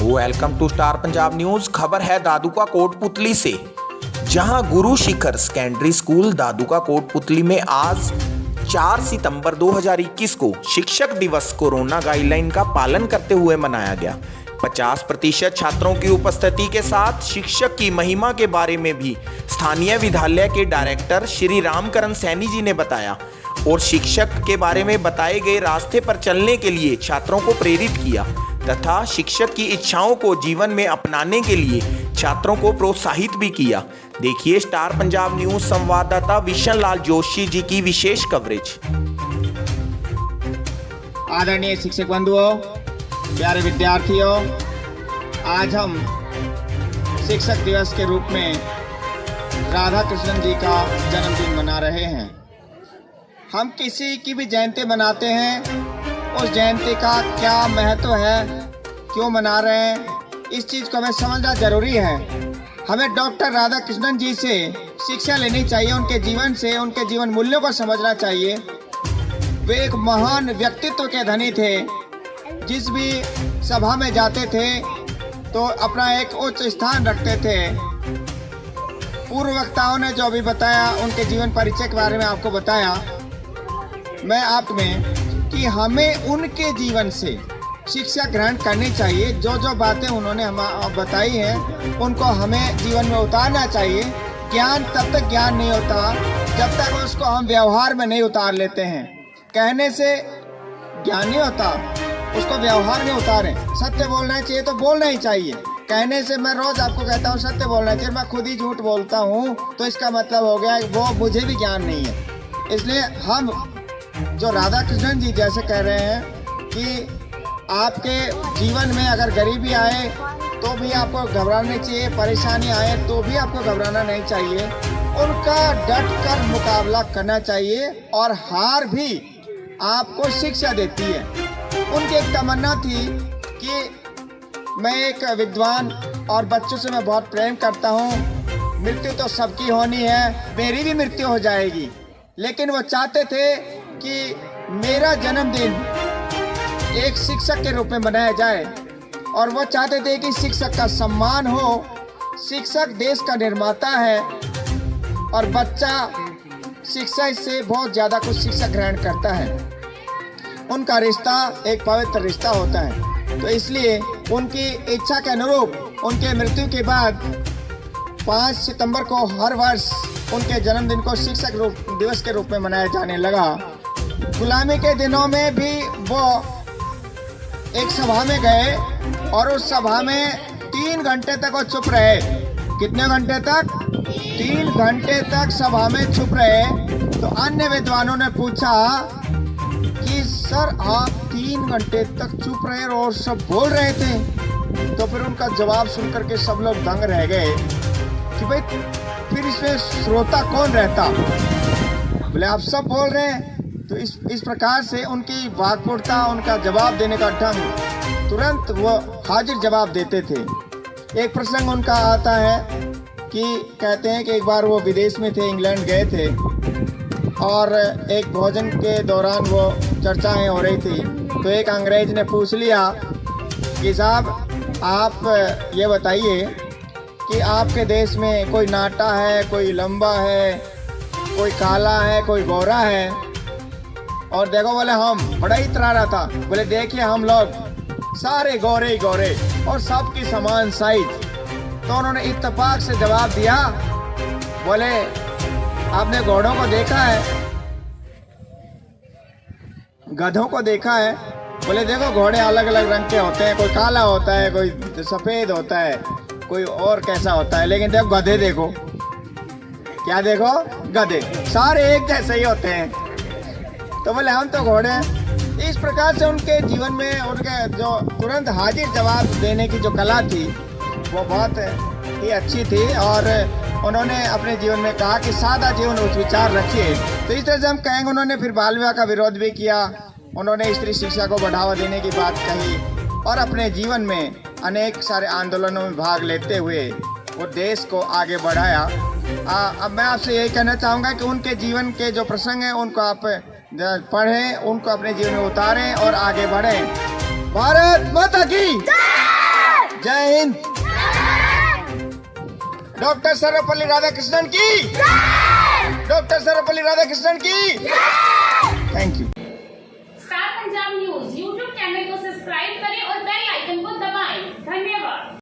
Welcome to Star Punjab News. खबर है दादूका कोटपुतली से, जहां गुरु शिखर सेकेंडरी स्कूल दादूका कोटपुतली में आज 4 सितंबर 2021 को शिक्षक दिवस कोरोना गाइडलाइन का पालन करते हुए मनाया गया। 50% छात्रों की उपस्थिति के साथ शिक्षक की महिमा के बारे में भी स्थानीय विद्यालय के डायरेक्टर श्री रामकरण सैनी जी ने बताया और शिक्षक के बारे में बताए गए रास्ते पर चलने के लिए छात्रों को प्रेरित किया तथा शिक्षक की इच्छाओं को जीवन में अपनाने के लिए छात्रों को प्रोत्साहित भी किया। देखिए स्टार पंजाब न्यूज संवाददाता विशन लाल जोशी जी की विशेष कवरेज। आदरणीय शिक्षक बंधुओं, प्यारे विद्यार्थियों, आज हम शिक्षक दिवस के रूप में राधा कृष्णन जी का जन्मदिन मना रहे हैं। हम किसी की भी जयंती मनाते हैं, उस जयंती का क्या महत्व है, क्यों मना रहे हैं, इस चीज़ को हमें समझना जरूरी है। हमें डॉक्टर राधा कृष्णन जी से शिक्षा लेनी चाहिए, उनके जीवन से, उनके जीवन मूल्यों को समझना चाहिए। वे एक महान व्यक्तित्व के धनी थे। जिस भी सभा में जाते थे तो अपना एक उच्च स्थान रखते थे। पूर्व वक्ताओं ने जो अभी बताया, उनके जीवन परिचय के बारे में आपको बताया, मैं आप में कि हमें उनके जीवन से शिक्षा ग्रहण करनी चाहिए। जो जो बातें उन्होंने हम बताई हैं उनको हमें जीवन में उतारना चाहिए। ज्ञान तब तक ज्ञान नहीं होता जब तक उसको हम व्यवहार में नहीं उतार लेते हैं। कहने से ज्ञान नहीं होता, उसको व्यवहार में उतारें। सत्य बोलना चाहिए तो बोलना ही चाहिए। कहने से मैं रोज आपको कहता हूँ सत्य बोलना चाहिए, मैं खुद ही झूठ बोलता हूँ तो इसका मतलब हो गया वो मुझे भी ज्ञान नहीं है। इसलिए हम जो राधा कृष्णन जी जैसे कह रहे हैं कि आपके जीवन में अगर गरीबी आए तो भी आपको घबराना नहीं चाहिए, परेशानी आए तो भी आपको घबराना नहीं चाहिए। उनका डट कर मुकाबला करना चाहिए और हार भी आपको शिक्षा देती है। उनकी एक तमन्ना थी कि मैं एक विद्वान और बच्चों से मैं बहुत प्रेम करता हूँ, मृत्यु तो सबकी होनी है, मेरी भी मृत्यु हो जाएगी, लेकिन वो चाहते थे कि मेरा जन्मदिन एक शिक्षक के रूप में मनाया जाए और वो चाहते थे कि शिक्षक का सम्मान हो। शिक्षक देश का निर्माता है और बच्चा शिक्षा से बहुत ज़्यादा कुछ शिक्षा ग्रहण करता है। उनका रिश्ता एक पवित्र रिश्ता होता है, तो इसलिए उनकी इच्छा के अनुरूप उनके मृत्यु के बाद 5 सितंबर को हर वर्ष उनके जन्मदिन को शिक्षक दिवस के रूप में मनाया जाने लगा। गुलामी के दिनों में भी वो एक सभा में गए और उस सभा में 3 घंटे तक वो चुप रहे। कितने घंटे तक? 3 घंटे तक सभा में चुप रहे। तो अन्य विद्वानों ने पूछा कि सर आप 3 घंटे तक चुप रहे और सब बोल रहे थे। तो फिर उनका जवाब सुनकर के सब लोग दंग रह गए कि भाई फिर इसमें श्रोता कौन रहता। बोले आप सब बोल रहे हैं। तो इस प्रकार से उनकी वाक्पटुता, उनका जवाब देने का ढंग, तुरंत वो हाजिर जवाब देते थे। एक प्रसंग उनका आता है कि कहते हैं कि एक बार वो विदेश में थे, इंग्लैंड गए थे और एक भोजन के दौरान वो चर्चाएं हो रही थी। तो एक अंग्रेज ने पूछ लिया कि साहब आप ये बताइए कि आपके देश में कोई नाटा है, कोई लंबा है, कोई काला है, कोई गोरा है। और देखो बोले हम, बड़ा ही इतरारा था। बोले देखिए हम लोग सारे गोरे ही गोरे और सबकी समान साइज। तो उन्होंने इत्तेफाक से जवाब दिया, बोले आपने घोड़ों को देखा है, गधों को देखा है? बोले देखो घोड़े अलग अलग रंग के होते हैं, कोई काला होता है, कोई सफेद होता है, कोई और कैसा होता है, लेकिन देखो गधे देखो। क्या देखो? गधे सारे एक जैसे ही होते हैं। तो बोले हम तो घोड़े हैं। इस प्रकार से उनके जीवन में उनके जो तुरंत हाजिर जवाब देने की जो कला थी वो बहुत ही अच्छी थी और उन्होंने अपने जीवन में कहा कि सादा जीवन उच्च विचार रखिए। तो इस तरह से हम कहेंगे उन्होंने फिर बाल विवाह का विरोध भी किया, उन्होंने स्त्री शिक्षा को बढ़ावा देने की बात कही और अपने जीवन में अनेक सारे आंदोलनों में भाग लेते हुए वो देश को आगे बढ़ाया। अब मैं आपसे यही कहना चाहूँगा कि उनके जीवन के जो प्रसंग हैं उनको आप पढ़ें, उनको अपने जीवन में उतारें और आगे बढ़ें। भारत माता की जय! जय हिंद। डॉक्टर सर्वपल्ली राधाकृष्णन की, डॉक्टर सर्वपल्ली राधाकृष्णन की। Thank you.